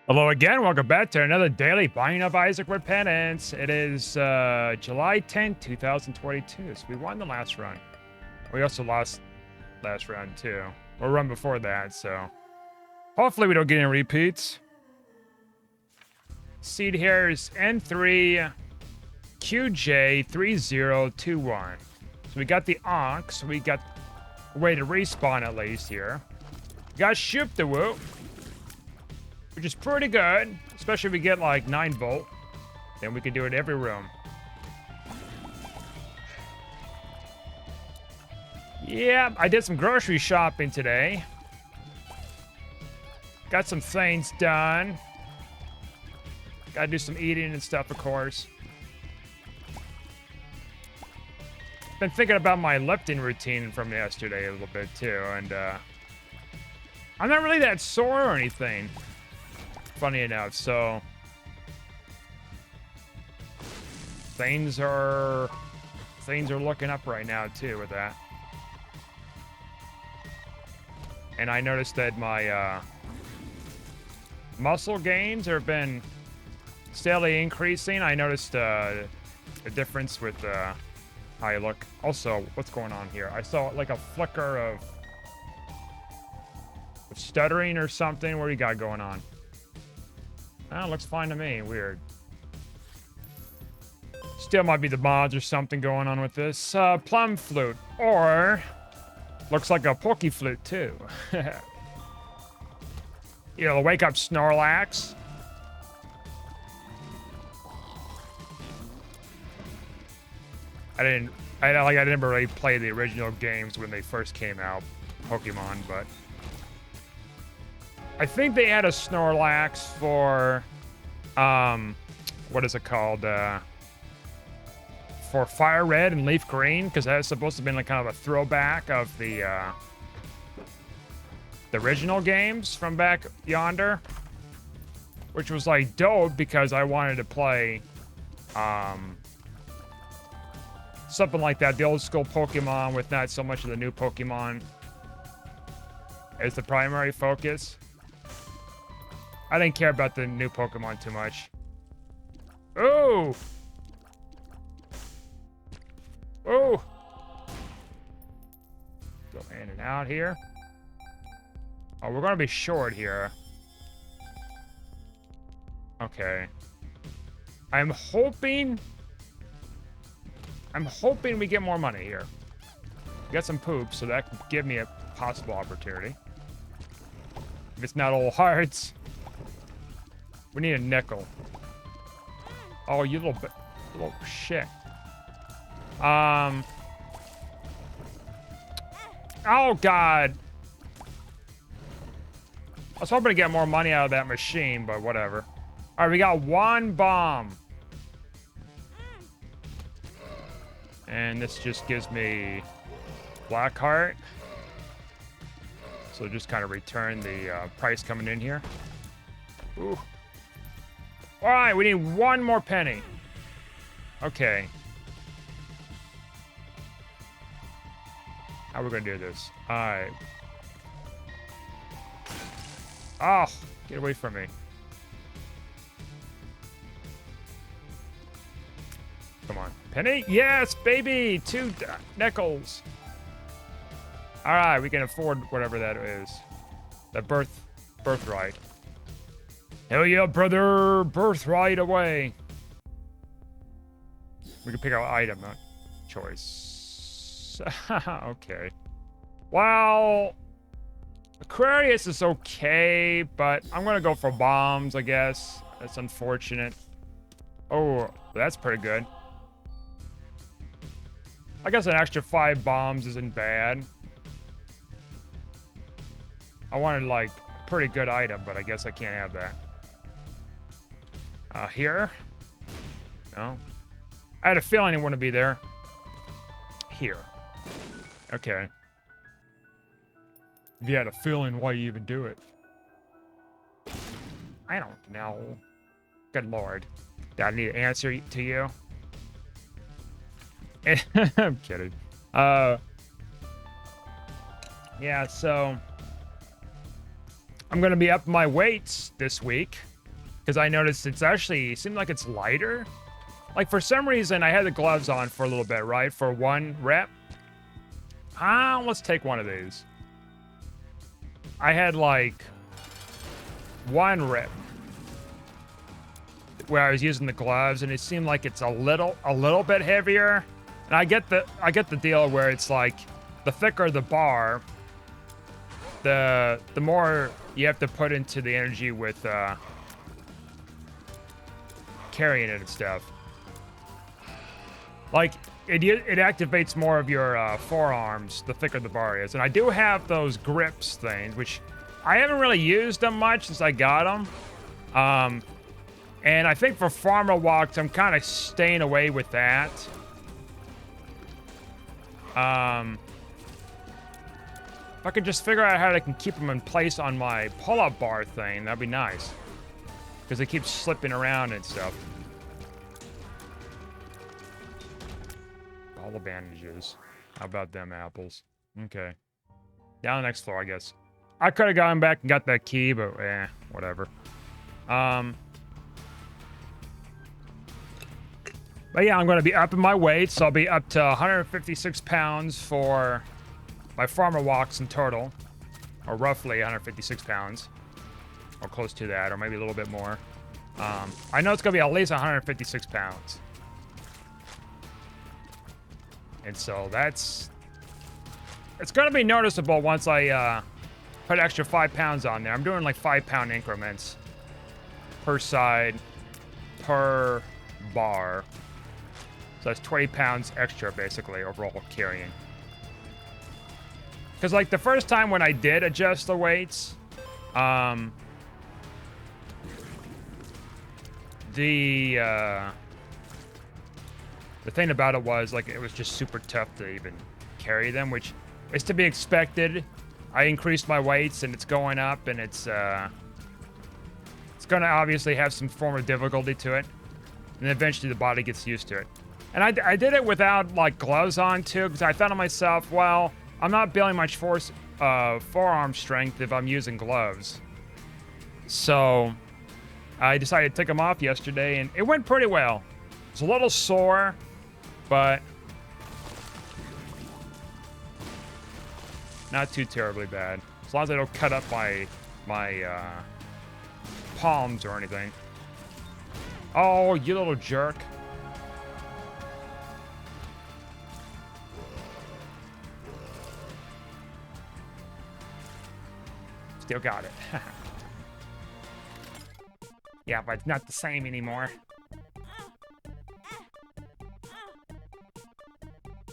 Hello again, welcome back to another daily Binding of Isaac Repentance. It is July 10th, 2022, so we won the last run. We also lost last round too, or run before that, so hopefully we don't get any repeats. Seed here is N3 QJ3021. So we got the Ox, we got a way to respawn at least here. We got Shoop the Woo, which is pretty good, especially if we get like 9 volt. Then we can do it every room. Yeah, I did some grocery shopping today. Got some things done. Gotta do some eating and stuff, of course. Been thinking about my lifting routine from yesterday a little bit too, and I'm not really that sore or anything. Funny enough, so things are looking up right now too with that. And I noticed that my muscle gains have been steadily increasing. I noticed a difference with how I look. Also, what's going on here? I saw like a flicker of stuttering or something. What do you got going on? Oh, looks fine to me. Weird. Still might be the mods or something going on with this. Plum flute. Or looks like a Poke flute too. You know, wake up Snorlax. I didn't really play the original games when they first came out, Pokemon, but I think they had a Snorlax for, what is it called? For Fire Red and Leaf Green, because that's supposed to be like kind of a throwback of the original games from back yonder, which was like dope because I wanted to play, something like that, the old school Pokemon with not so much of the new Pokemon as the primary focus. I didn't care about the new Pokemon too much. Ooh! Ooh! Go in and out here. Oh, we're gonna be short here. Okay. I'm hoping we get more money here. We got some poop, so that could give me a possible opportunity. If it's not all hearts. We need a nickel. Oh, you little shit. Oh, God. I was hoping to get more money out of that machine, but whatever. All right, we got one bomb. And this just gives me black heart. So just kind of return the price coming in here. Ooh. All right, we need one more penny. Okay. How are we gonna do this? All right. Oh, get away from me. Come on. Penny? Yes, baby! 2 nickels. All right, we can afford whatever that is. That birthright. Hell yeah, brother! Birthright away. We can pick our item choice. Okay. Well, Aquarius is okay, but I'm gonna go for bombs, I guess. That's unfortunate. Oh, that's pretty good. I guess an extra 5 bombs isn't bad. I wanted like a pretty good item, but I guess I can't have that. Here? No. I had a feeling it wouldn't be there. Here. Okay. If you had a feeling, why you even do it? I don't know. Good lord. Do I need to answer to you? I'm kidding. Yeah, so I'm gonna be up my weights this week. because I noticed it's actually it seemed like it's lighter. Like for some reason, I had the gloves on for a little bit, right? For 1 rep. Let's take one of these. I had like 1 rep where I was using the gloves, and it seemed like it's a little bit heavier. And I get the deal where it's like the thicker the bar, the more you have to put into the energy with carrying it and stuff. Like it activates more of your forearms the thicker the bar is. And I do have those grips things, which I haven't really used them much since I got them. And I think for farmer walks, I'm kind of staying away with that. If I could just figure out how I can keep them in place on my pull-up bar thing, that'd be nice. Because they keep slipping around and stuff. All the bandages. How about them apples? Okay. Down the next floor, I guess. I could have gone back and got that key, but whatever. But yeah, I'm going to be upping my weights. I'll be up to 156 pounds for my farmer walks in total. Or roughly 156 pounds. Or close to that, or maybe a little bit more. I know it's going to be at least 156 pounds. And so it's going to be noticeable once I put extra 5 pounds on there. I'm doing like 5-pound increments per side, per bar. So that's 20 pounds extra, basically, overall carrying. Because, like, the first time when I did adjust the weights, the thing about it was, like, it was just super tough to even carry them, which is to be expected. I increased my weights, and it's going up, and it's going to obviously have some form of difficulty to it. And eventually the body gets used to it. And I did it without, like, gloves on, too, because I thought to myself, well, I'm not building much forearm strength if I'm using gloves. So I decided to take them off yesterday, and it went pretty well. It's a little sore, but not too terribly bad. As long as I don't cut up my palms or anything. Oh, you little jerk. Still got it. Yeah, but it's not the same anymore.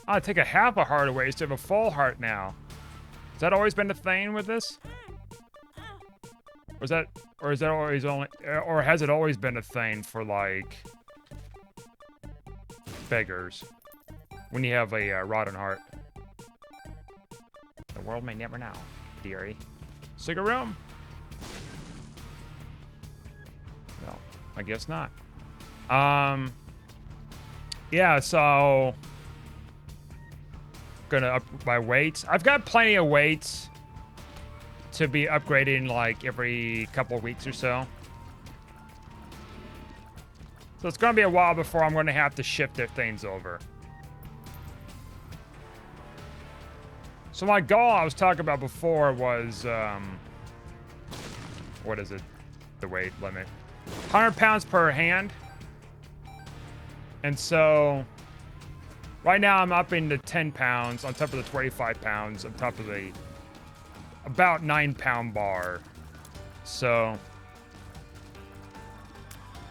I'll take a half a heart away instead of a full heart now. Has that always been a thing with this? Or has it always been a thing for, like, beggars when you have a rotten heart? The world may never know, dearie. Cigarette? No, I guess not. Yeah, so gonna up my weights. I've got plenty of weights to be upgrading like every couple of weeks or so. So it's gonna be a while before I'm gonna have to shift their things over. So my goal I was talking about before was, what is it? The weight limit. 100 pounds per hand. And so right now I'm upping to 10 pounds on top of the 25 pounds on top of the about 9-pound bar. So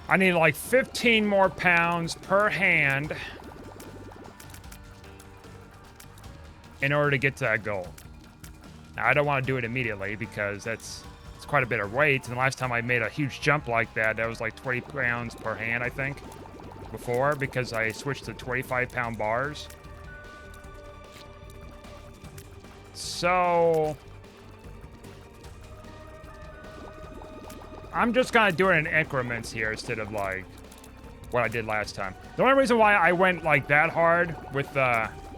I need like 15 more pounds per hand in order to get to that goal. Now, I don't want to do it immediately because it's quite a bit of weight. And the last time I made a huge jump like that, that was like 20 pounds per hand, I think, before, because I switched to 25-pound bars. So I'm just gonna do it in increments here instead of like what I did last time. The only reason why I went like that hard with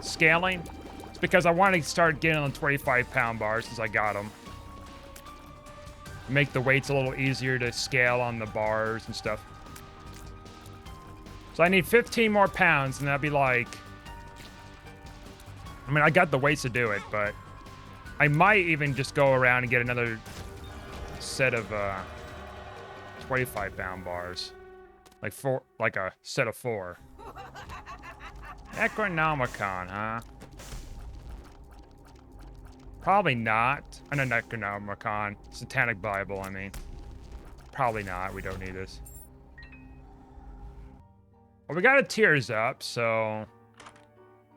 scaling is because I wanted to start getting on 25-pound bars since I got them. Make the weights a little easier to scale on the bars and stuff. So I need 15 more pounds, and that'd be like... I mean, I got the weights to do it, but... I might even just go around and get another set of 25-pound bars. Like a set of 4. Necronomicon, huh? Probably not. I know Necronomicon. Satanic Bible, I mean. Probably not. We don't need this. Well, we got a Tears Up, so...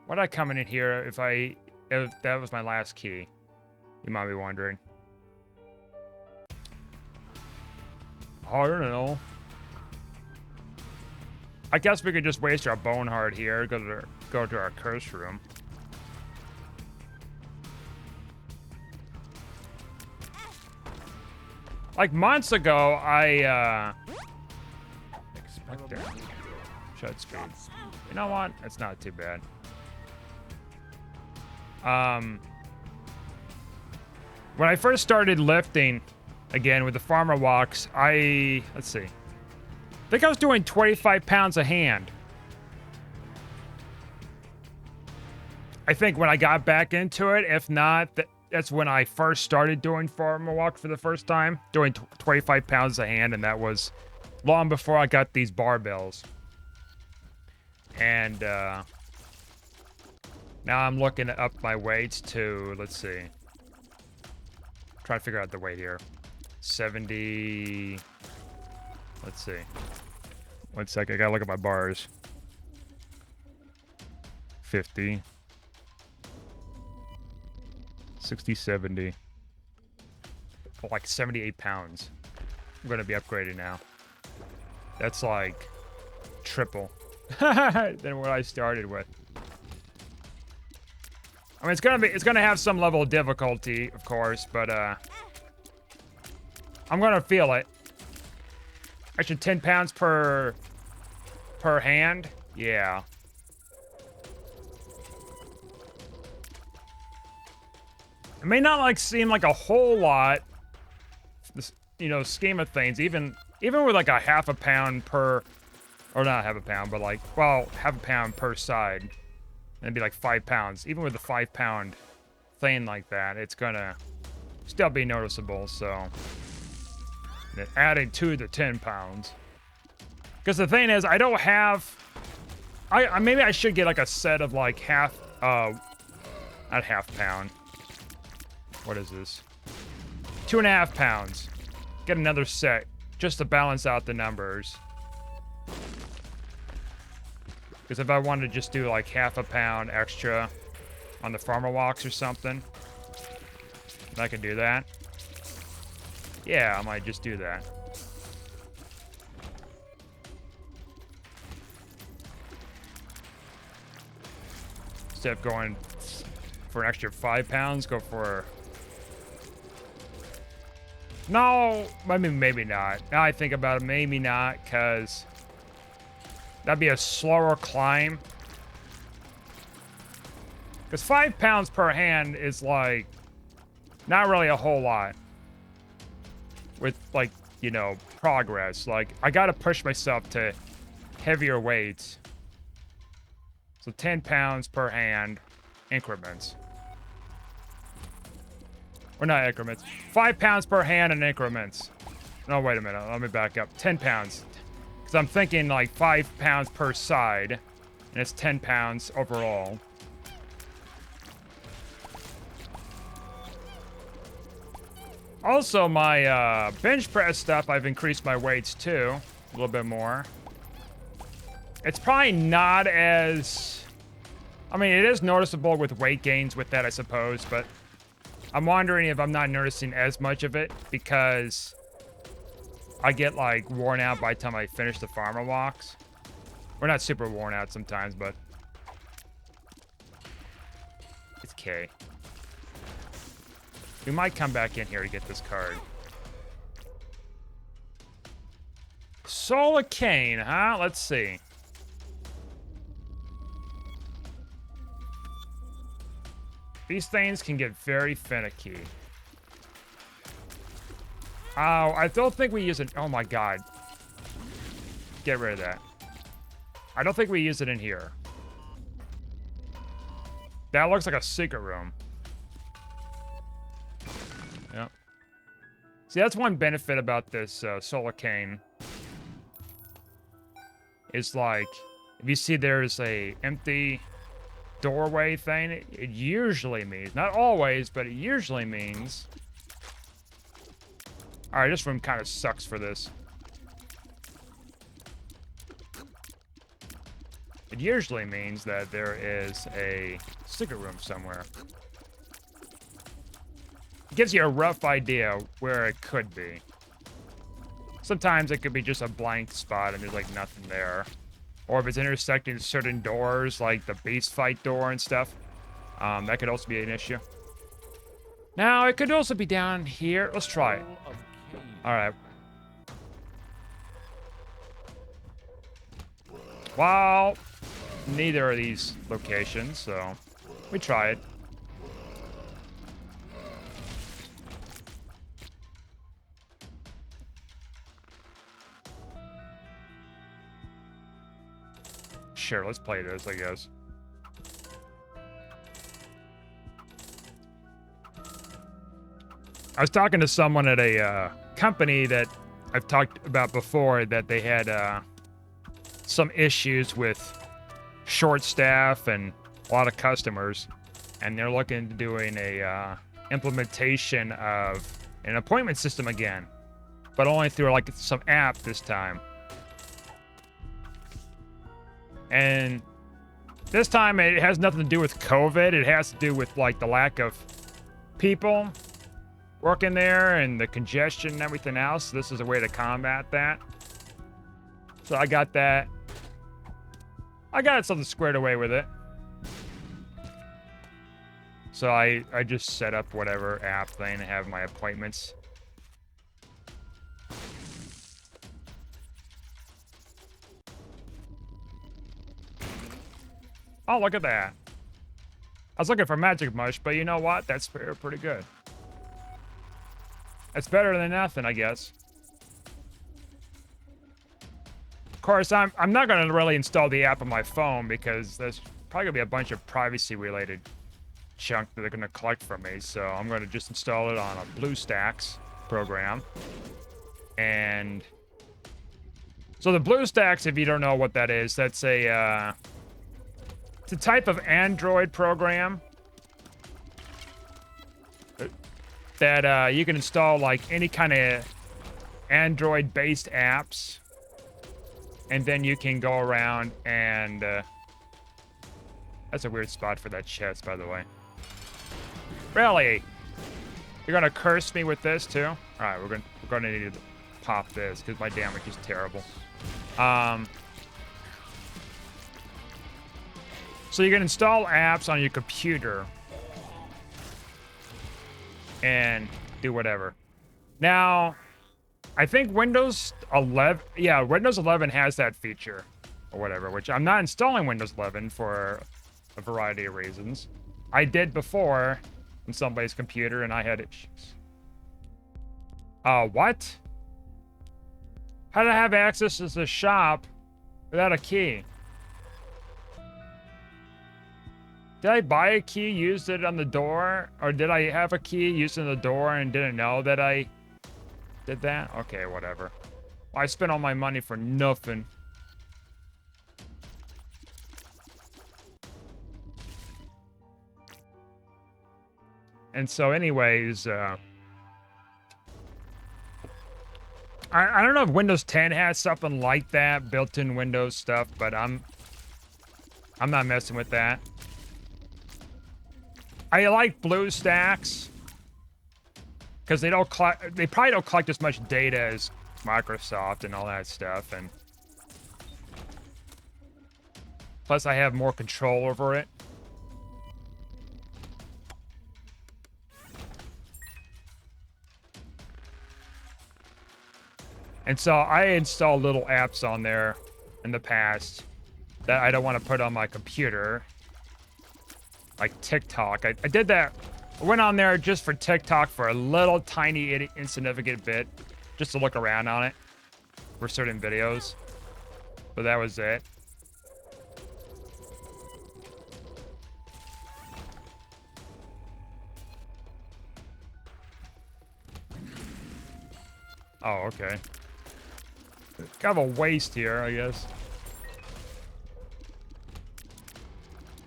What'd I come in here if that was my last key? You might be wondering. I don't know. I guess we could just waste our bone heart here, go to our curse room. Like months ago, I there. Shut speed. You know what? It's not too bad. When I first started lifting, again with the farmer walks, let's see. I think I was doing 25 pounds a hand. I think when I got back into it, if not, that's when I first started doing farmer walk for the first time, doing 25 pounds a hand, and that was long before I got these barbells. And now I'm looking up my weights to, let's see. Try to figure out the weight here. 70. Let's see. 1 second. I gotta look at my bars. 50. 60, 70. Oh, like 78 pounds. I'm gonna be upgraded now. That's like triple than what I started with. I mean, it's gonna have some level of difficulty, of course, but I'm gonna feel it. Actually, 10 pounds per hand. Yeah. It may not like seem like a whole lot, you know, scheme of things. Even with like a half a pound per, or not half a pound, but like, well, half a pound per side, and it'd be like 5 pounds. Even with a 5 pound thing like that, it's gonna still be noticeable. So, then adding to the 10 pounds. Because the thing is, I don't have. Maybe I should get like a set of like half, not half pound. What is this? 2.5 pounds. Get another set just to balance out the numbers. Because if I wanted to just do like half a pound extra on the farmer walks or something, I could do that. Yeah, I might just do that. Instead of going for an extra 5 pounds, go for... No, I mean, maybe not. Now I think about it, maybe not, because that'd be a slower climb. Because 5 pounds per hand is like not really a whole lot with, like, you know, progress. Like, I gotta push myself to heavier weights. So 10 pounds per hand increments. Or not increments. 5 pounds per hand in increments. No, wait a minute. Let me back up. 10 pounds. Because I'm thinking like 5 pounds per side. And it's 10 pounds overall. Also, my bench press stuff, I've increased my weights too. A little bit more. It's probably not as... I mean, it is noticeable with weight gains with that, I suppose. But I'm wondering if I'm not noticing as much of it because I get like worn out by the time I finish the farmer walks. We're not super worn out sometimes, but it's K. We might come back in here to get this card. Soul of Cain, huh? Let's see. These things can get very finicky. Oh, I don't think we use it. Oh my god. Get rid of that. I don't think we use it in here. That looks like a secret room. Yep. See, that's one benefit about this solar cane. It's like, if you see there's a empty doorway thing, it usually means, not always, but it usually means... Alright, this room kind of sucks for this. It usually means that there is a secret room somewhere. It gives you a rough idea where it could be. Sometimes it could be just a blank spot and there's like nothing there. Or if it's intersecting certain doors, like the beast fight door and stuff, that could also be an issue. Now, it could also be down here. Let's try it. Alright. Well, neither of these locations, so we try it. Sure, let's play this, I guess. I was talking to someone at a company that I've talked about before that they had some issues with short staff and a lot of customers, and they're looking into doing a implementation of an appointment system again, but only through like some app this time. And this time it has nothing to do with COVID. It has to do with like the lack of people working there and the congestion and everything else. This is a way to combat that. So I got that. I got something squared away with it. So I just set up whatever app thing and have my appointments. Oh, look at that. I was looking for Magic Mush, but you know what? That's pretty good. It's better than nothing, I guess. Of course, I'm not going to really install the app on my phone because there's probably going to be a bunch of privacy-related junk that they're going to collect from me. So I'm going to just install it on a BlueStacks program. And so the BlueStacks, if you don't know what that is, that's a it's a type of Android program that you can install like any kind of Android-based apps, and then you can go around and that's a weird spot for that chest, by the way. Really? You're gonna curse me with this too? All right, we're gonna need to pop this because my damage is terrible. So you can install apps on your computer and do whatever. Now, I think Windows 11, yeah, Windows 11 has that feature or whatever, which I'm not installing Windows 11 for a variety of reasons. I did before on somebody's computer and I had issues. What? How did I have access to the shop without a key? Did I buy a key, used it on the door? Or did I have a key, used it on the door, and didn't know that I did that? Okay, whatever. Well, I spent all my money for nothing. And so anyways, I don't know if Windows 10 has something like that, built-in Windows stuff, but I'm not messing with that. I like BlueStacks because they probably don't collect as much data as Microsoft and all that stuff, and plus I have more control over it. And so I installed little apps on there in the past that I don't want to put on my computer. Like TikTok. I did that. I went on there just for TikTok for a little tiny insignificant bit. just to look around on it for certain videos. But that was it. Oh, okay. Kind of a waste here, I guess.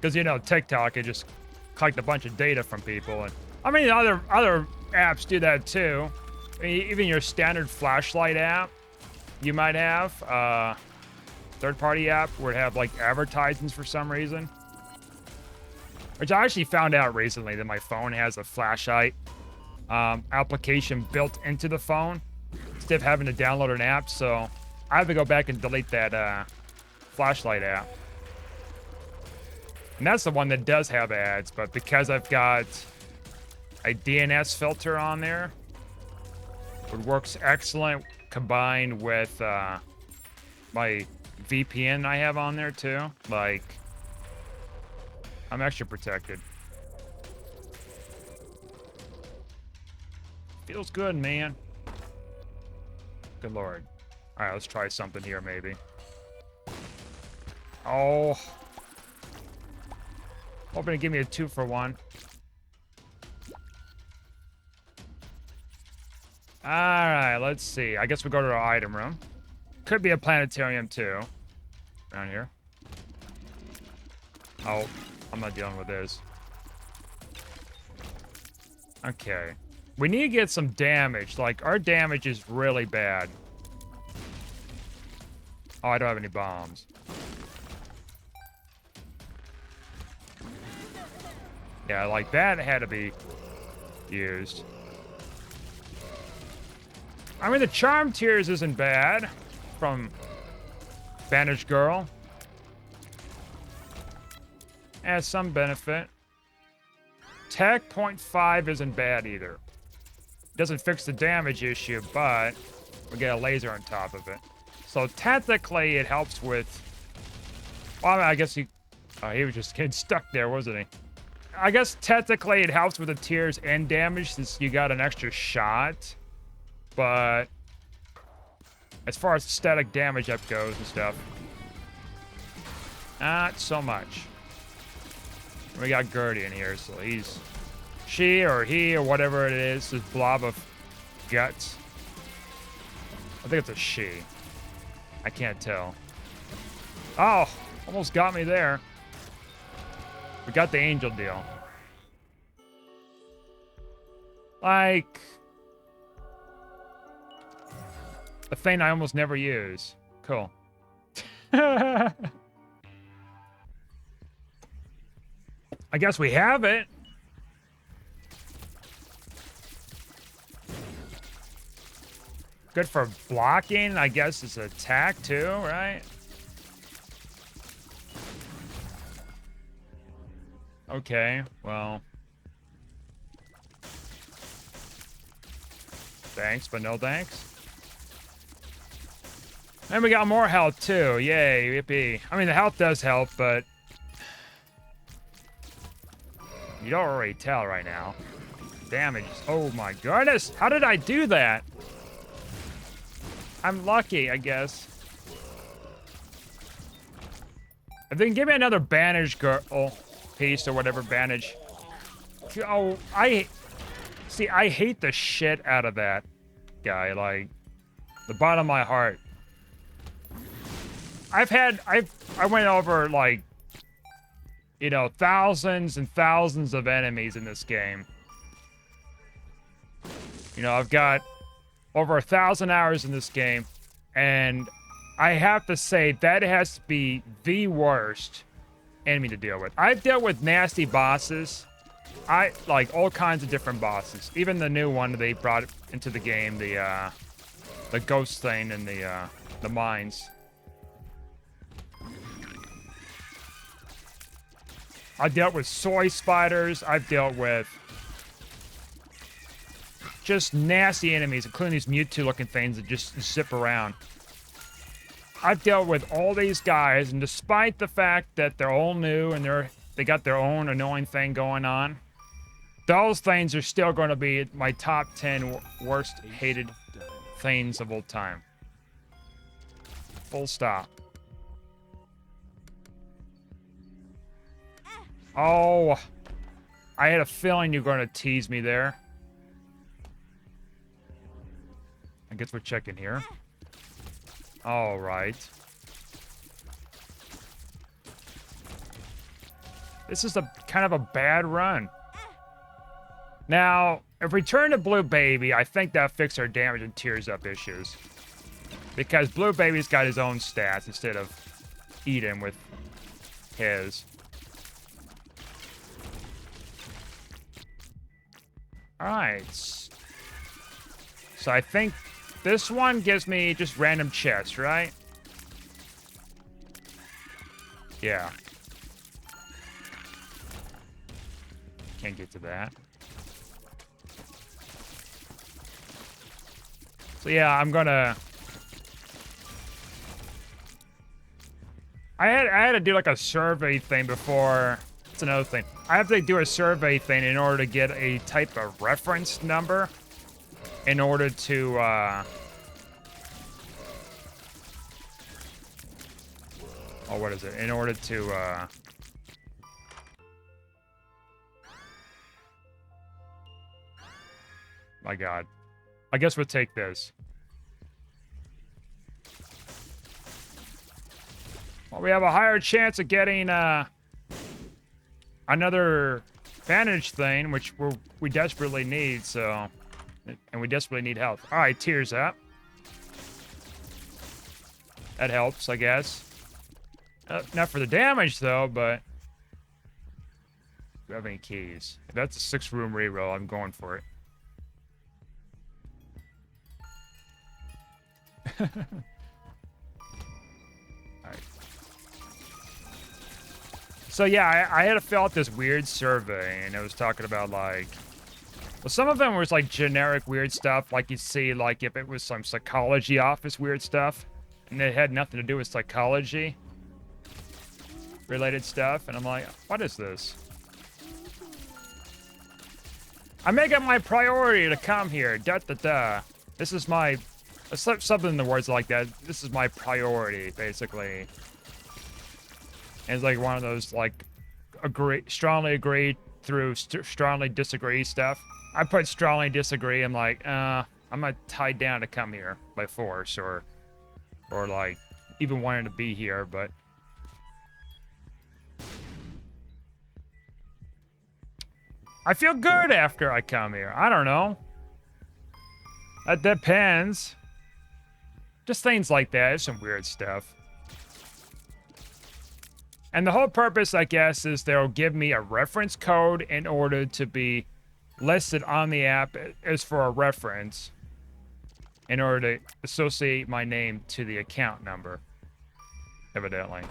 Because, you know, TikTok, it just collect a bunch of data from people. And I mean, other apps do that too. I mean, even your standard flashlight app, you might have third-party app where it have like advertisements for some reason. Which I actually found out recently that my phone has a flashlight application built into the phone instead of having to download an app. So I have to go back and delete that flashlight app. And that's the one that does have ads, but because I've got a DNS filter on there, it works excellent combined with my VPN I have on there too. Like, I'm extra protected. Feels good, man. Good lord. All right, let's try something here, maybe. Oh. Hoping to give me a 2-for-1. Alright, let's see. I guess we go to our item room. Could be a planetarium too. Around here. Oh, I'm not dealing with this. Okay. We need to get some damage. Like, our damage is really bad. Oh, I don't have any bombs. Yeah, like that had to be used. I mean, the charm tears isn't bad from Bandage Girl. Has some benefit. Tech 0.5 isn't bad either. Doesn't fix the damage issue, but we get a laser on top of it. So technically, it helps with. Well, I mean, I guess he was just getting stuck there, wasn't he? I guess technically it helps with the tears and damage since you got an extra shot. But as far as static damage up goes and stuff, not so much. We got Gertie in here, so she or he or whatever it is, this blob of guts. I think it's a she. I can't tell. Oh, almost got me there. We got the angel deal. Like, a thing I almost never use. Cool. I guess we have it. Good for blocking. I guess it's attack too, right? Okay, well. Thanks, but no thanks. And we got more health too. Yay, yippee. I mean, the health does help, but you don't really tell right now. Damage. Oh my goodness. How did I do that? I'm lucky, I guess. If they can give me another Bandage Girl piece or whatever bandage. Oh, I hate the shit out of that guy. Like, the bottom of my heart. I went over, like, you know, thousands and thousands of enemies in this game. You know, I've got over 1,000 hours in this game, and I have to say that has to be the worst enemy to deal with. I've dealt with nasty bosses. I like all kinds of different bosses. Even the new one they brought into the game, the ghost thing in the mines. I've dealt with soy spiders. I've dealt with just nasty enemies, including these Mewtwo-looking things that just zip around. I've dealt with all these guys, and despite the fact that they're all new and they got their own annoying thing going on, those things are still going to be my top 10 worst hated things of old time. Full stop. Oh, I had a feeling you were going to tease me there. I guess we're checking here. All right. This is a kind of a bad run. Now, if we turn to Blue Baby, I think that fixed our damage and tears up issues. Because Blue Baby's got his own stats instead of Eden with his. Alright. So I think this one gives me just random chests, right? Yeah. Can't get to that. So yeah, I'm gonna... I had to do like a survey thing before. That's another thing. I have to do a survey thing in order to get a type of reference number. In order to, oh, what is it? In order to, my God. I guess we'll take this. Well, we have a higher chance of getting, another bandage thing, which we desperately need, so... And we desperately need health. All right, tears up. That helps, I guess. Not for the damage, though, but... Do we have any keys? If that's a 6-room reroll, I'm going for it. Alright. So, yeah, I had to fill out this weird survey, and it was talking about, like... Well, some of them was, like, generic weird stuff, like you'd see, like, if it was some psychology office weird stuff, and it had nothing to do with psychology related stuff, and I'm like, what is this? I make it my priority to come here, da-da-da. This is my... Something in the words like that. This is my priority, basically. And it's like one of those, like, strongly agree through strongly disagree stuff. I put strongly disagree. I'm like, I'm not tied down to come here by force or like even wanting to be here, but I feel good after I come here. I don't know. That depends. Just things like that. It's some weird stuff. And the whole purpose, I guess, is they'll give me a reference code in order to be listed on the app as for a reference in order to associate my name to the account number, evidently.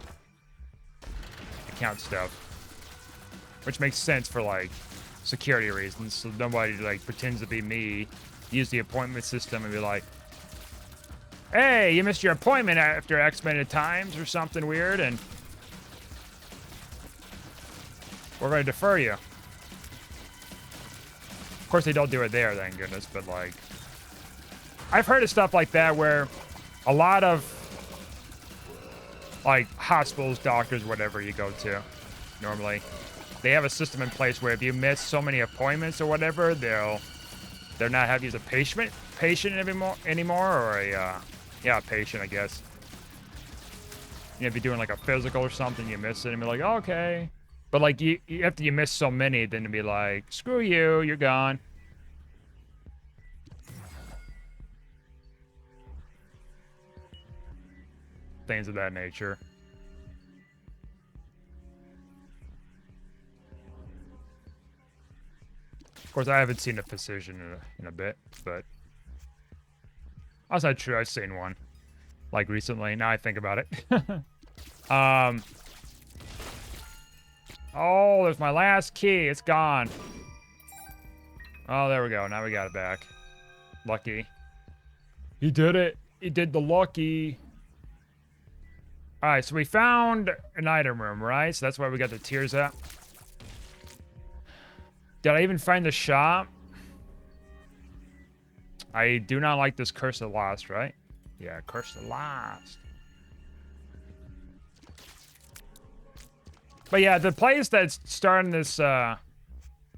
Account stuff. Which makes sense for, like, security reasons, so nobody, like, pretends to be me, use the appointment system and be like, hey, you missed your appointment after X many times or something weird, and we're going to defer you. Of course, they don't do it there, thank goodness, but, like... I've heard of stuff like that where a lot of, like, hospitals, doctors, whatever you go to, normally, they have a system in place where if you miss so many appointments or whatever, they'll not have you as a patient anymore, or a, yeah, patient, I guess. You know, if you're doing, like, a physical or something, you miss it, and be like, oh, okay. But, like, after you miss so many, then to be like, screw you, you're gone. Things of that nature. Of course, I haven't seen a physician in a bit, but... That's not true, I've seen one. Like, recently, now I think about it. Oh, there's my last key. It's gone. Oh, there we go. Now we got it back. Lucky. He did it. He did the lucky. Alright, so we found an item room, right? So that's why we got the tears at. Did I even find the shop? I do not like this Curse of Lost, right? Yeah, Curse of Lost. But yeah, the place that's starting this, well,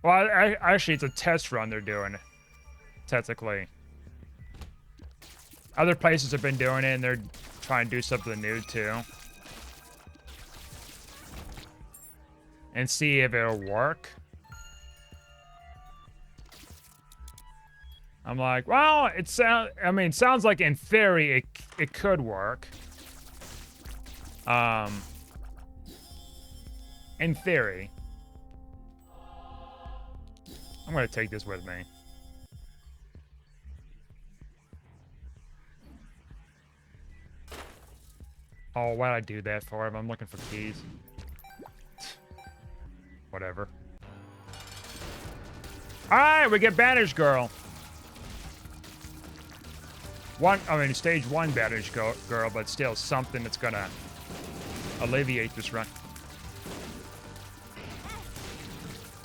actually, it's a test run they're doing, technically. Other places have been doing it, and they're trying to do something new, too. And see if it'll work. I'm like, well, it sounds like in theory it could work. In theory. I'm gonna take this with me. Oh, why'd I do that for him? I'm looking for keys. Whatever. Alright, we get Bandage Girl. Stage 1 Bandage Girl, but still something that's gonna alleviate this run.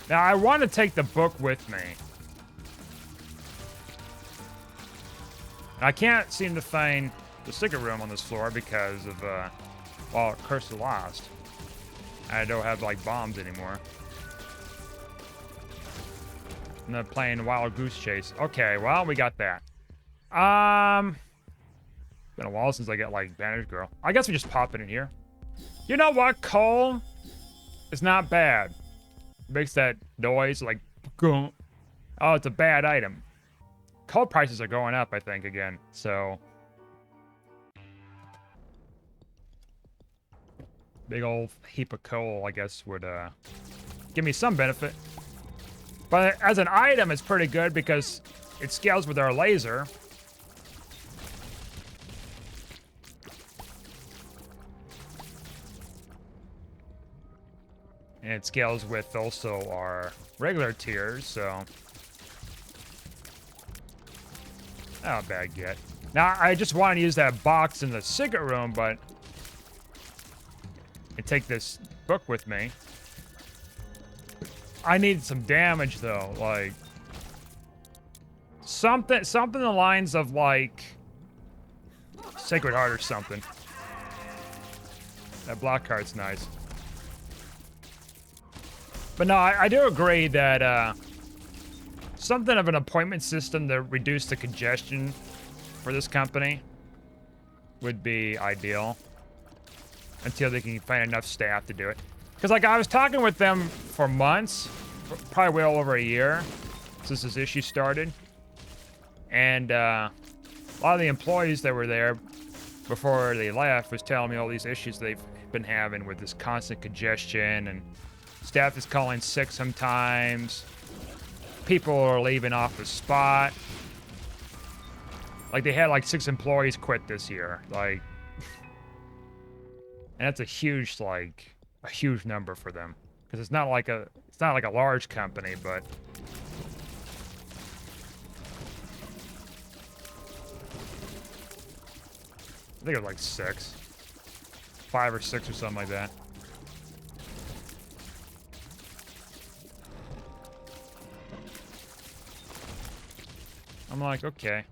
Now, I want to take the book with me. I can't seem to find the secret room on this floor because of, well, Curse of Lost. I don't have, like, bombs anymore. I'm not playing Wild Goose Chase. Okay, well, we got that. Been a while since I got, like, Bandage Girl. I guess we just pop it in here. You know what? Coal is not bad. It makes that noise, like, oh, it's a bad item. Coal prices are going up, I think, again, so. Big old heap of coal, I guess, would, give me some benefit. But as an item, it's pretty good because it scales with our laser. And it scales with also our regular tiers, so. Not a bad get. Now, I just want to use that box in the secret room, but. And take this book with me. I need some damage, though, like. Something in the lines of, like. Sacred Heart or something. That block card's nice. But no, I do agree that something of an appointment system to reduce the congestion for this company would be ideal until they can find enough staff to do it. Because, like, I was talking with them for months, probably well over a year since this issue started. And a lot of the employees that were there before they left was telling me all these issues they've been having with this constant congestion, and staff is calling sick sometimes. People are leaving off the spot. Like, they had like 6 employees quit this year. Like, and that's a huge number for them. Because it's not like a large company, but I think it was like 6. 5 or 6 or something like that. I'm like, okay.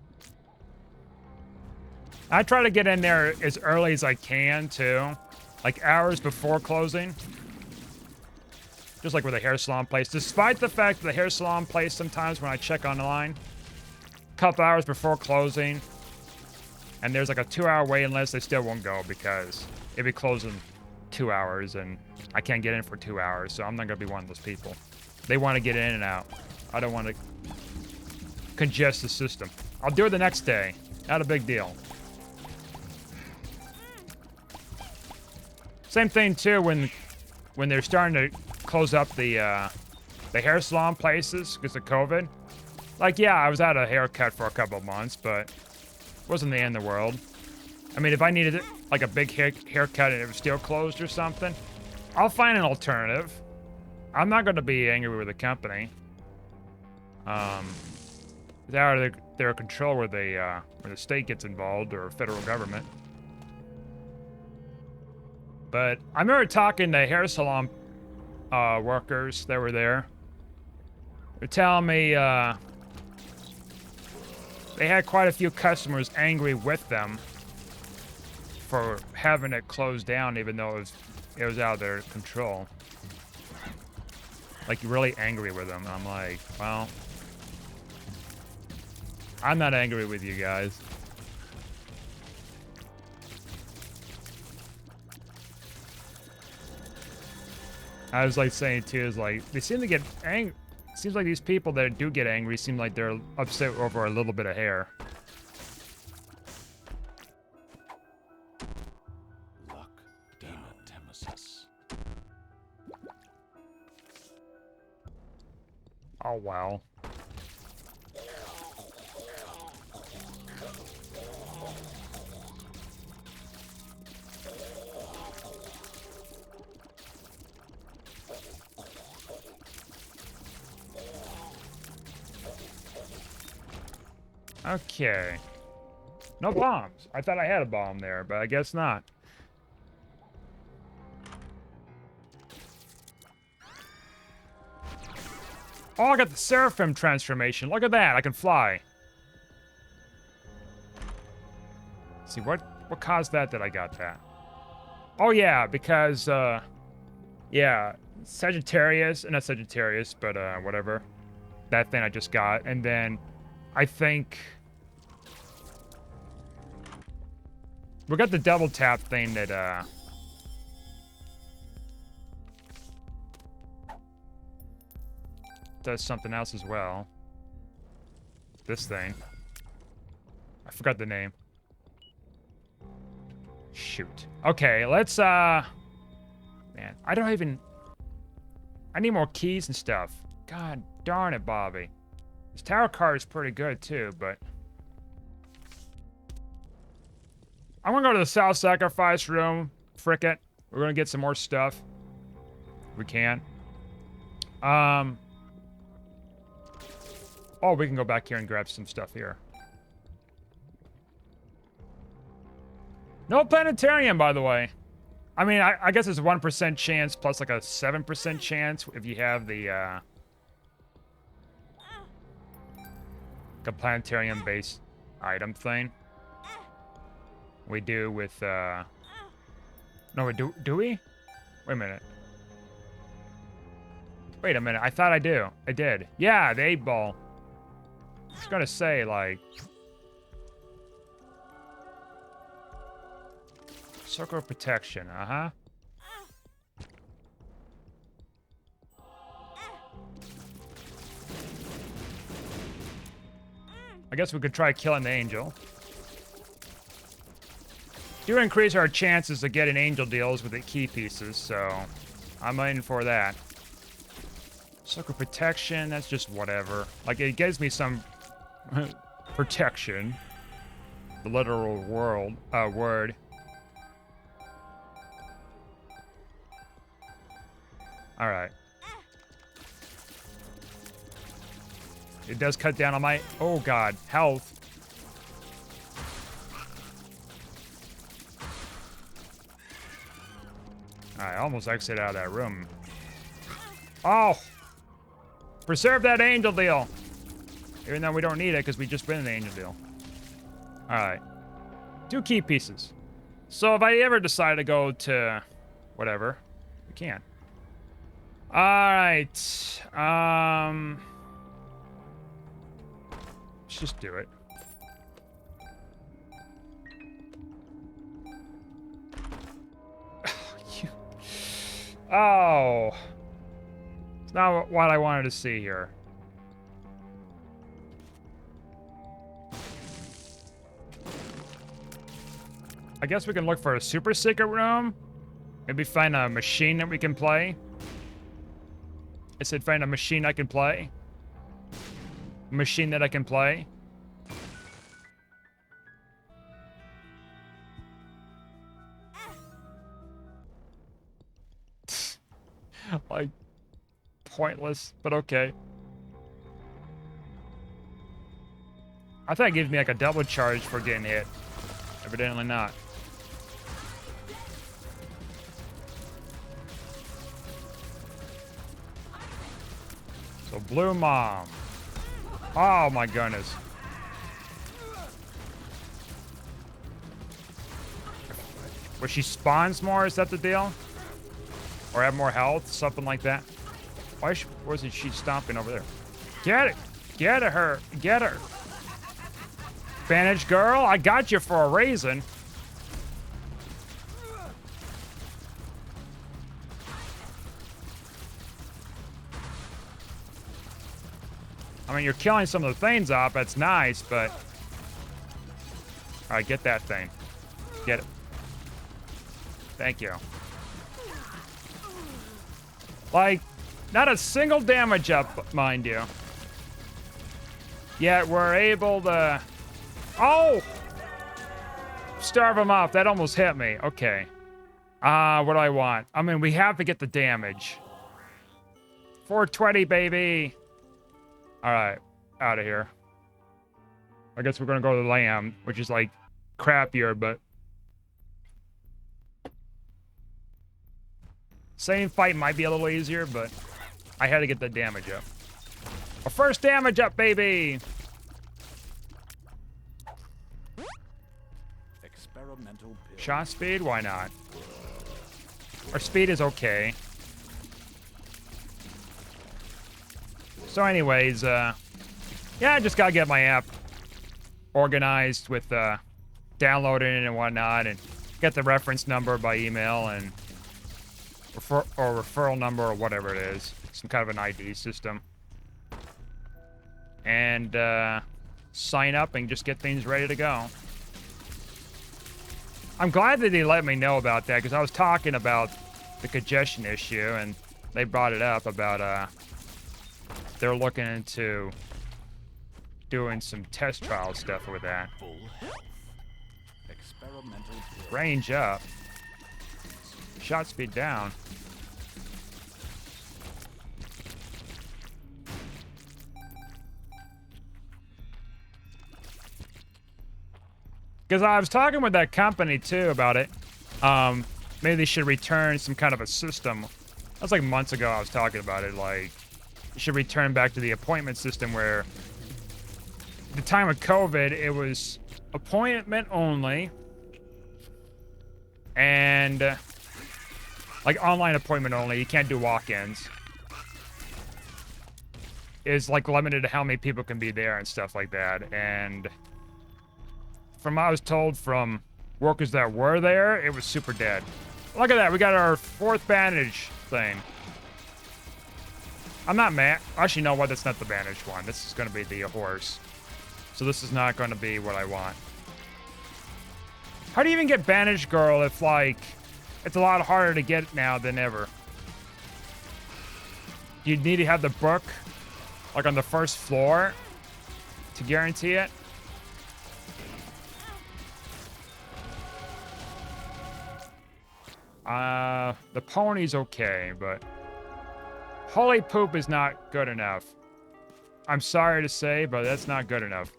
I try to get in there as early as I can, too. Like, hours before closing. Just like with a hair salon place. Despite the fact that the hair salon place, sometimes when I check online, a couple hours before closing, and there's like a 2-hour waiting list, they still won't go because it'll be closing 2 hours, and I can't get in for 2 hours, so I'm not going to be one of those people. They want to get in and out. I don't want to congest the system. I'll do it the next day. Not a big deal. Same thing too when they're starting to close up the hair salon places because of COVID. Like, yeah, I was out of haircut for a couple of months, but it wasn't the end of the world. I mean, if I needed like a big haircut and it was still closed or something, I'll find an alternative. I'm not going to be angry with the company. It's out of their control where the state gets involved or federal government. But I remember talking to hair salon workers that were there. They're telling me They had quite a few customers angry with them for having it closed down, even though it was out of their control. Like, really angry with them. I'm like, well, I'm not angry with you guys. I was like saying too, is like, they seem to get angry. Seems like these people that do get angry seem like they're upset over a little bit of hair. Luck, demon Nemesis. Oh, wow. Okay. No bombs. I thought I had a bomb there, but I guess not. Oh, I got the Seraphim transformation. Look at that. I can fly. Let's see, what caused that I got that? Oh, yeah, because, yeah, Sagittarius, not Sagittarius, but, whatever. That thing I just got. And then I think we got the double tap thing that, does something else as well. This thing. I forgot the name. Shoot. Okay, let's, man, I don't even... I need more keys and stuff. God darn it, Bobby. This tower card is pretty good, too, but... I'm gonna go to the South Sacrifice room. Frick it. We're gonna get some more stuff. We can. Oh, we can go back here and grab some stuff here. No planetarium, by the way. I mean, I guess it's a 1% chance plus like a 7% chance if you have the, like a planetarium-based item thing. We do with, no, we do we? Wait a minute. Wait a minute, I thought I do. I did. Yeah, the 8-ball. I was gonna say, like... Circle of protection, uh-huh. I guess we could try killing the angel. Do increase our chances of getting angel deals with the key pieces, so I'm in for that. Circle of protection, that's just whatever. Like, it gives me some protection. The literal word. Alright. It does cut down on my... Oh, God. Health. I almost exited out of that room. Oh! Preserve that angel deal! Even though we don't need it, because we just been in the angel deal. Alright. 2 key pieces. So if I ever decide to go to... whatever, we can. Alright. Let's just do it. Oh. It's not what I wanted to see here. I guess we can look for a super secret room. Maybe find a machine that we can play. I said find a machine I can play. A machine that I can play. Like, pointless, but okay. I thought it gives me like a double charge for getting hit. Evidently not. So, Blue Mom. Oh my goodness. Where she spawns more, is that the deal? Or have more health, something like that. Why wasn't she stomping over there? Get it! Get her! Get her! Bandage girl, I got you for a reason. I mean, you're killing some of the things off, that's nice, but... Alright, get that thing. Get it. Thank you. Like, not a single damage up, mind you. Yet we're able to... Oh! Starve him off. That almost hit me. Okay. What do I want? I mean, we have to get the damage. 420, baby. Alright. Out of here. I guess we're gonna go to the lamb, which is, like, crappier, but... Same fight might be a little easier, but I had to get the damage up. Our first damage up, baby! Experimental pill. Shot speed? Why not? Our speed is okay. So anyways, yeah, I just gotta get my app organized with downloading it and whatnot, and get the reference number by email and referral number or whatever it is. Some kind of an ID system. And sign up and just get things ready to go. I'm glad that they let me know about that, because I was talking about the congestion issue, and they brought it up about they're looking into doing some test trial stuff with that. Full health. Experimental pill. Range up. Shot speed down. Because I was talking with that company too about it. Maybe they should return some kind of a system. That was like months ago I was talking about it. Like, you should return back to the appointment system where at the time of COVID, it was appointment only. And like online appointment only. You can't do walk-ins. Is like limited to how many people can be there and stuff like that. And from what I was told from workers that were there, it was super dead. Look at that, we got our 4th bandage thing. I'm not mad. Actually, no, what? That's not the bandage one. This is going to be the horse. So this is not going to be what I want. How do you even get bandage girl if, like, it's a lot harder to get now than ever? You'd need to have the book, like, on the first floor to guarantee it. The pony's okay, but holy poop is not good enough. I'm sorry to say, but that's not good enough.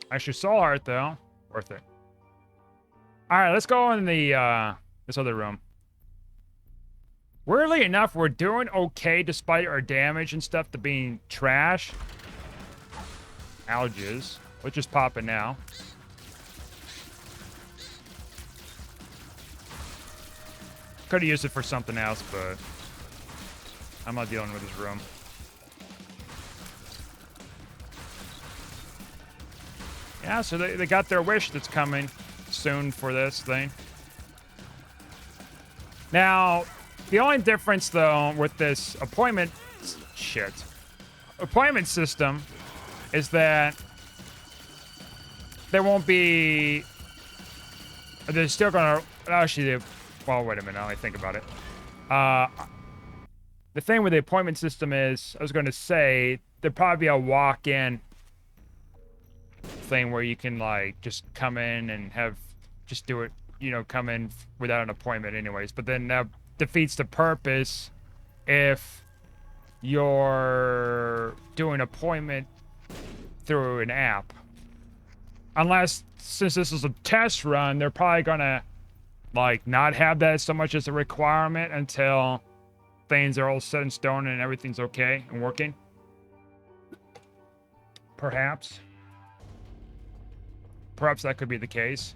Actually, soul heart though, worth it. All right, let's go in the this other room. Weirdly enough, we're doing okay despite our damage and stuff to being trash. Algaes, which is popping now. Could have used it for something else, but I'm not dealing with this room. Yeah, so they got their wish that's coming soon for this thing. Now, the only difference, though, with this appointment system is that there won't be... They're still going to... Actually, well, wait a minute. Let me think about it. The thing with the appointment system is, I was going to say, there'd probably be a walk-in thing where you can, like, just come in and just do it, you know, come in without an appointment anyways. But then that defeats the purpose if you're doing appointment through an app. Unless, since this is a test run, they're probably going to like not have that so much as a requirement until things are all set in stone and everything's okay and working. Perhaps that could be the case.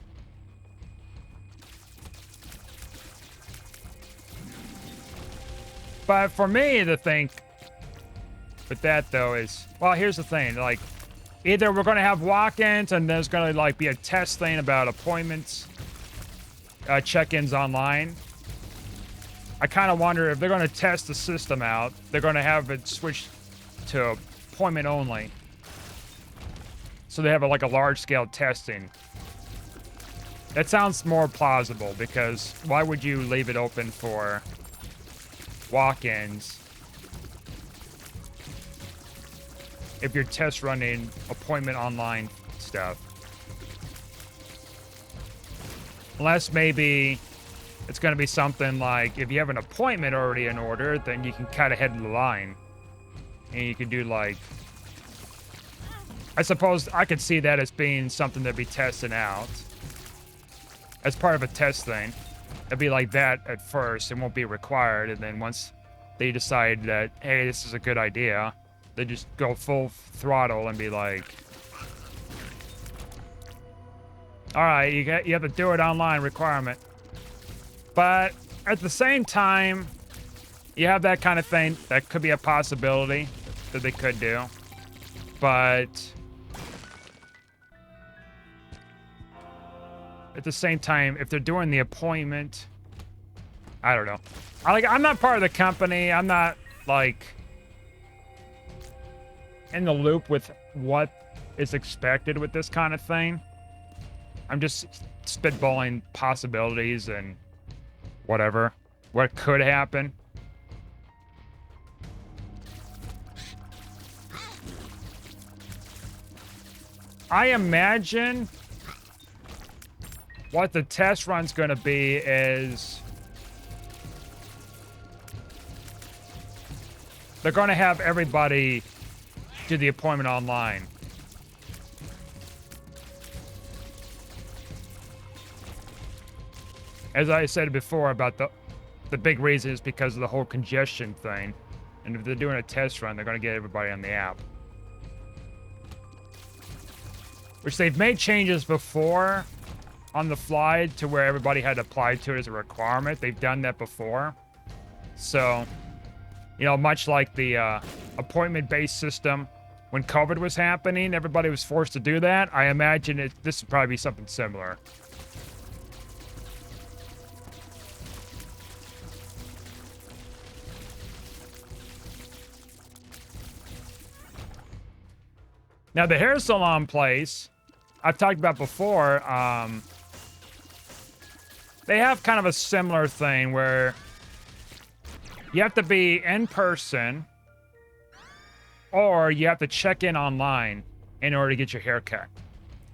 But for me to think with that though is, well, here's the thing, like, either we're gonna have walk-ins and there's gonna like be a test thing about appointments, check-ins online. I kind of wonder if they're gonna test the system out, they're gonna have it switched to appointment only. So they have like a large-scale testing. That sounds more plausible because why would you leave it open for walk-ins if you're test running appointment online stuff? Unless maybe it's going to be something like if you have an appointment already in order, then you can cut ahead of the line. And you can do like... I suppose I could see that as being something to be testing out. As part of a test thing. It'd be like that at first. It won't be required. And then once they decide that, hey, this is a good idea, they just go full throttle and be like, all right, you have to do it online requirement. But at the same time, you have that kind of thing. That could be a possibility that they could do. But at the same time, if they're doing the appointment, I don't know. I'm not part of the company. I'm not like in the loop with what is expected with this kind of thing. I'm just spitballing possibilities and whatever. What could happen. I imagine what the test run's going to be is they're going to have everybody do the appointment online. As I said before about the big reason is because of the whole congestion thing. And if they're doing a test run, they're going to get everybody on the app. Which they've made changes before on the fly to where everybody had applied to it as a requirement. They've done that before. So, you know, much like the appointment-based system, when COVID was happening, everybody was forced to do that. I imagine this would probably be something similar. Now, the hair salon place, I've talked about before, they have kind of a similar thing where you have to be in person or you have to check in online in order to get your hair cut.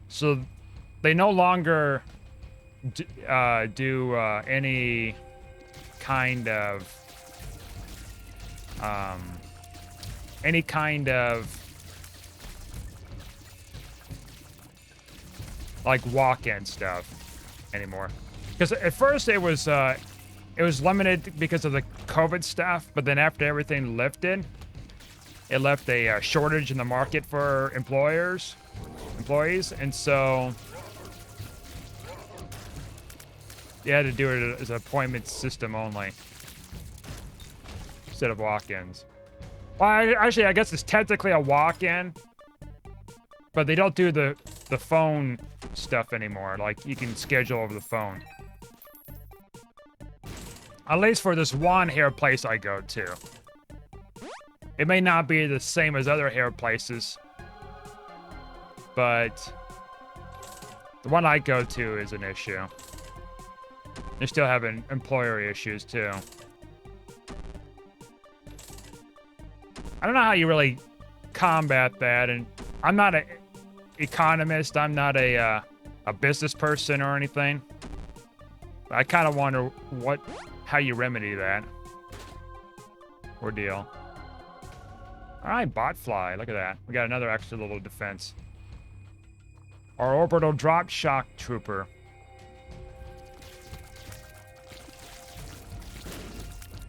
So they no longer do any kind of like walk-in stuff anymore. Because at first it was limited because of the COVID stuff, but then after everything lifted, it left a shortage in the market for employees, and so you had to do it as an appointment system only instead of walk-ins. Well, actually, I guess it's technically a walk-in, but they don't do the phone stuff anymore. Like, you can schedule over the phone. At least for this one hair place I go to. It may not be the same as other hair places, but the one I go to is an issue. They're still having employer issues, too. I don't know how you really combat that, and I'm not an economist. I'm not a business person or anything. I kind of wonder how you remedy that ordeal. All right, Botfly. Look at that. We got another extra little defense. Our orbital drop shock trooper.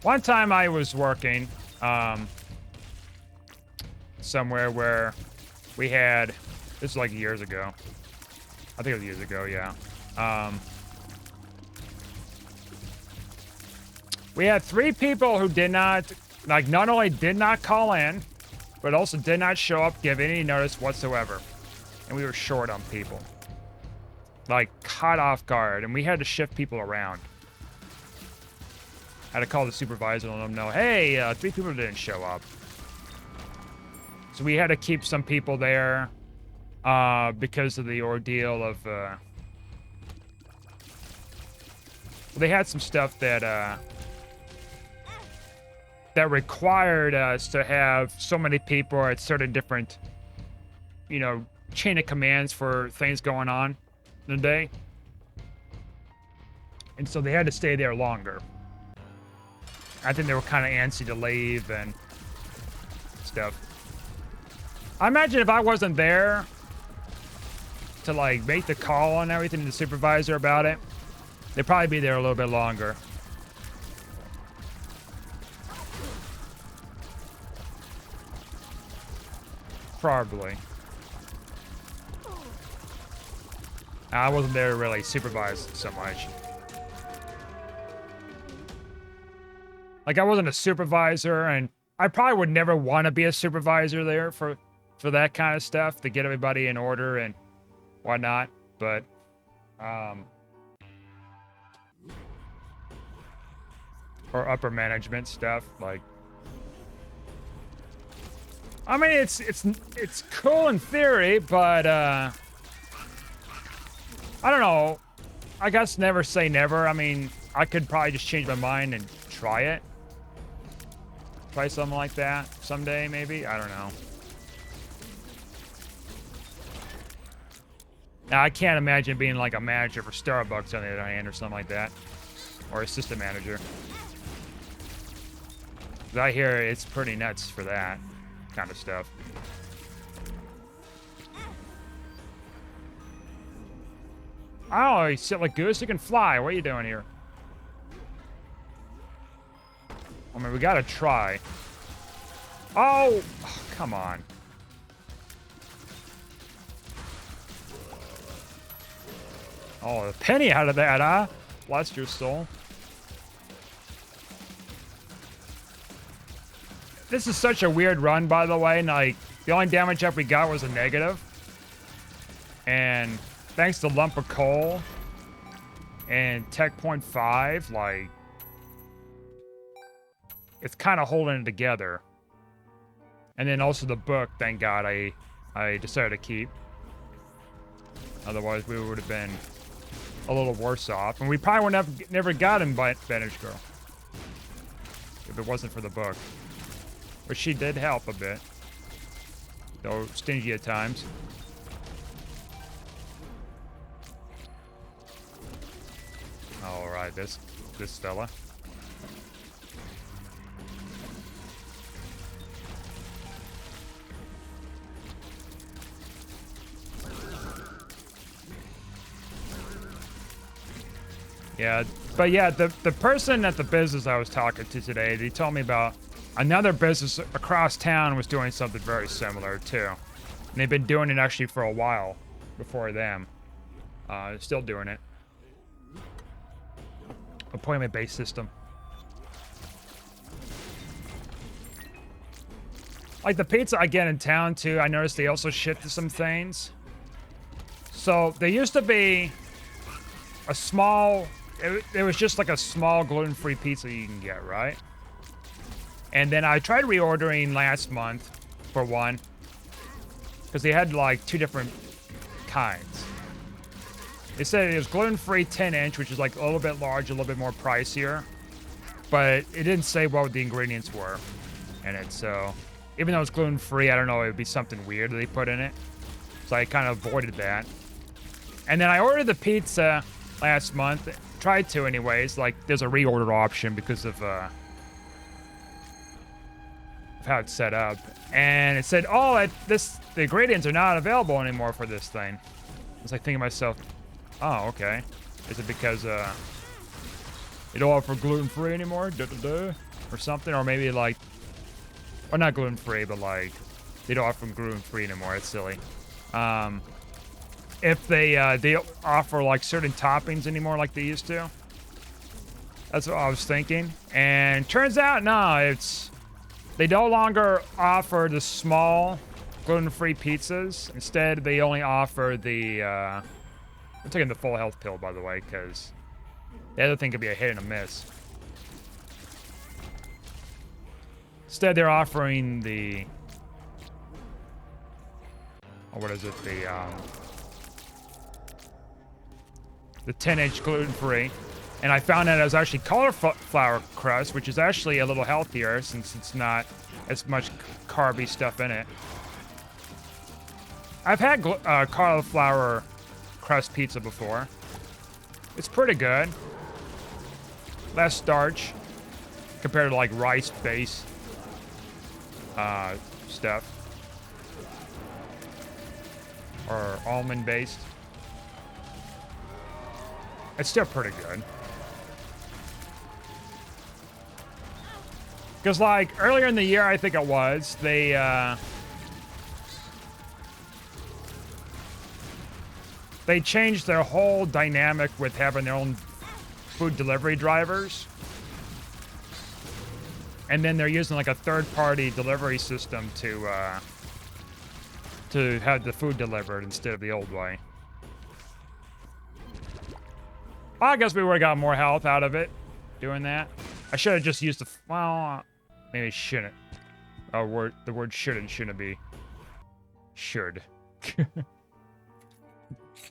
One time I was working somewhere where we had, this is like years ago. I think it was years We had 3 people who did not, like, not only did not call in, but also did not show up, give any notice whatsoever. And we were short on people. Like, caught off guard, and we had to shift people around. Had to call the supervisor and let them know, hey, 3 people didn't show up. So we had to keep some people there because of the ordeal of... they had some stuff that that required us to have so many people at certain different, you know, chain of commands for things going on in the day. And so they had to stay there longer. I think they were kind of antsy to leave and stuff. I imagine if I wasn't there to, like, make the call and everything to the supervisor about it, they'd probably be there a little bit longer. Probably. I wasn't there to really supervise so much. Like, I wasn't a supervisor, and I probably would never want to be a supervisor there for that kind of stuff, to get everybody in order and whatnot, but, or upper management stuff, like, I mean, it's cool in theory, but, I don't know, I guess never say never. I mean, I could probably just change my mind and try it. Try something like that someday, maybe, I don't know. Now, I can't imagine being like a manager for Starbucks on the other hand or something like that. Or assistant manager. 'Cause I hear it's pretty nuts for that kind of stuff. Oh, you sit like goose, you can fly. What are you doing here? I mean, we gotta try. Oh, come on. Oh, a penny out of that, huh? Bless your soul. This is such a weird run, by the way. Like, the only damage up we got was a negative. And thanks to Lump of Coal and Tech Point 5, like, it's kind of holding it together. And then also the book, thank God, I decided to keep. Otherwise, we would have been a little worse off. And we probably would have never gotten Bandage Girl if it wasn't for the book. But she did help a bit, though stingy at times. All right, this fella. Yeah, but yeah, the person at the business I was talking to today, they told me about another business across town was doing something very similar too. And they've been doing it actually for a while before them. Still doing it. Appointment-based system. Like the pizza I get in town too, I noticed they also shifted some things. So there used to be a small, it was just like a small gluten-free pizza you can get, right? And then I tried reordering last month for one, because they had like 2 different kinds. They said it was gluten-free 10-inch, which is like a little bit larger, a little bit more pricier, but it didn't say what the ingredients were in it. So even though it's gluten-free, I don't know, it would be something weird that they put in it. So I kind of avoided that. And then I ordered the pizza last month, tried to anyways, like there's a reorder option because of how it's set up. And it said, oh, the ingredients are not available anymore for this thing. I was like thinking to myself, oh, okay. Is it because they don't offer gluten-free anymore? Or something? Or maybe like, or not gluten-free, but like, they don't offer gluten-free anymore. It's silly. If they offer like certain toppings anymore like they used to. That's what I was thinking. And turns out, no, they no longer offer the small gluten-free pizzas. Instead, they only offer the, I'm taking the full health pill, by the way, because the other thing could be a hit and a miss. Instead, they're offering the, oh, what is it? The 10-inch gluten-free. And I found out it was actually cauliflower crust, which is actually a little healthier since it's not as much carby stuff in it. I've had cauliflower crust pizza before. It's pretty good. Less starch compared to like rice-based stuff. Or almond-based. It's still pretty good. Because, like, earlier in the year, I think it was, they changed their whole dynamic with having their own food delivery drivers. And then they're using, like, a third-party delivery system to have the food delivered instead of the old way. Well, I guess we would have got more health out of it doing that. I should have just used the... Well, maybe shouldn't. Oh, the word should and shouldn't be. Should.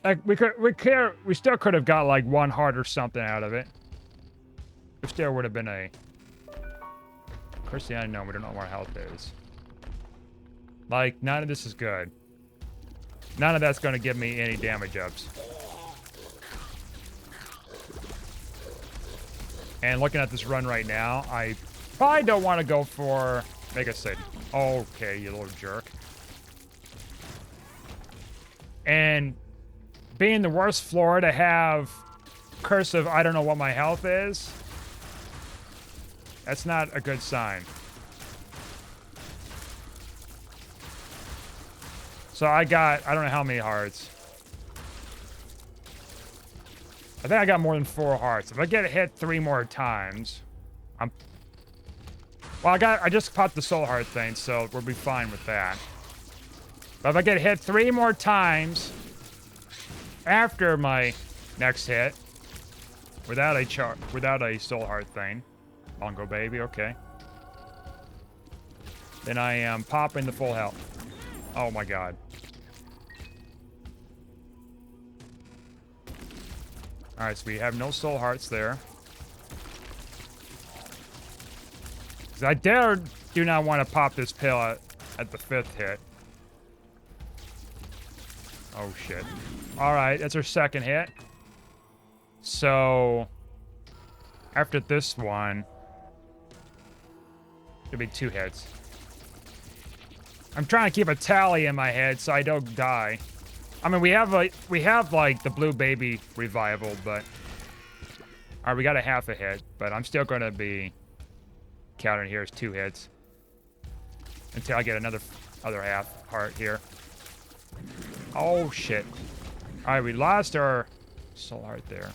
Like, we still could have got, like, one heart or something out of it. It still would have been a... Of course, the unknown, we don't know where health is. Like, none of this is good. None of that's going to give me any damage ups. And looking at this run right now, I probably don't want to go for Mega Sid. Okay, you little jerk. And being the worst floor to have cursive, I don't know what my health is. That's not a good sign. So I don't know how many hearts. I think I got more than 4 hearts. If I get hit 3 more times, well, I just popped the soul heart thing, so we'll be fine with that. But if I get hit 3 more times after my next hit, without a soul heart thing, Bongo baby, okay. Then I am popping the full health. Oh my god. Alright, so we have no soul hearts there. Because I do not want to pop this pill at the 5th hit. Oh shit. Alright, that's our 2nd hit. So after this one, it'll be 2 hits. I'm trying to keep a tally in my head so I don't die. I mean, we have like the blue baby revival, but all right, we got a half a hit, but I'm still gonna be counting here as 2 hits until I get other half heart here. Oh shit! All right, we lost our soul heart there.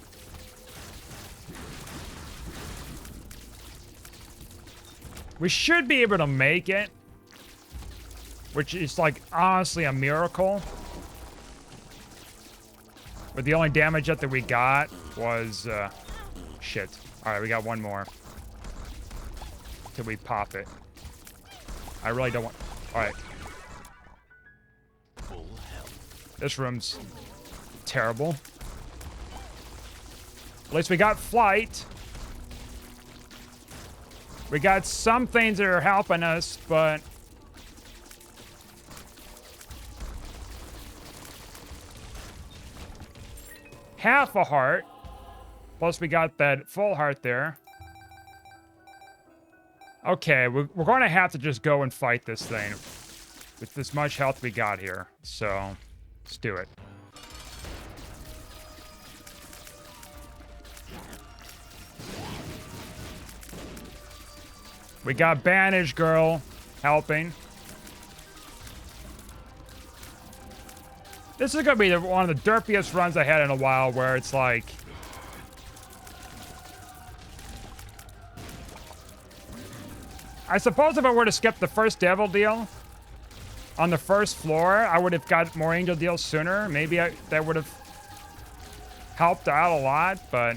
We should be able to make it, which is like honestly a miracle. But the only damage that we got was, shit. Alright, we got 1 more. Till we pop it. I really don't want... Alright. This room's terrible. At least we got flight. We got some things that are helping us, but... half a heart. Plus we got that full heart there. Okay, we're going to have to just go and fight this thing with this much health we got here. So, let's do it. We got Bandage Girl helping. This is going to be one of the derpiest runs I had in a while, where it's like... I suppose if I were to skip the first devil deal on the first floor, I would have got more angel deals sooner. Maybe that would have helped out a lot, but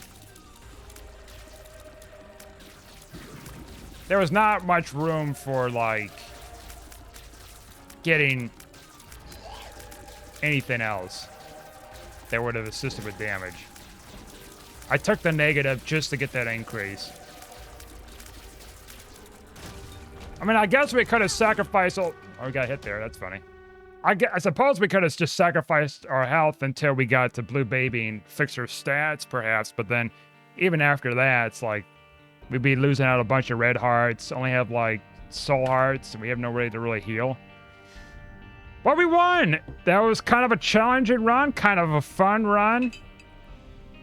there was not much room for, like, getting anything else that would have assisted with damage. I took the negative just to get that increase. I mean, I guess we could have sacrificed... Oh, we got hit there. That's funny. I suppose we could have just sacrificed our health until we got to Blue Baby and fix our stats, perhaps. But then, even after that, it's like we'd be losing out a bunch of red hearts, only have, like, soul hearts, and we have no way to really heal. But we won! That was kind of a challenging run, kind of a fun run,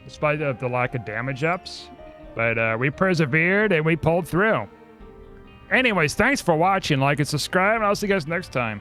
despite the lack of damage ups. But we persevered, and we pulled through. Anyways, thanks for watching. Like and subscribe, and I'll see you guys next time.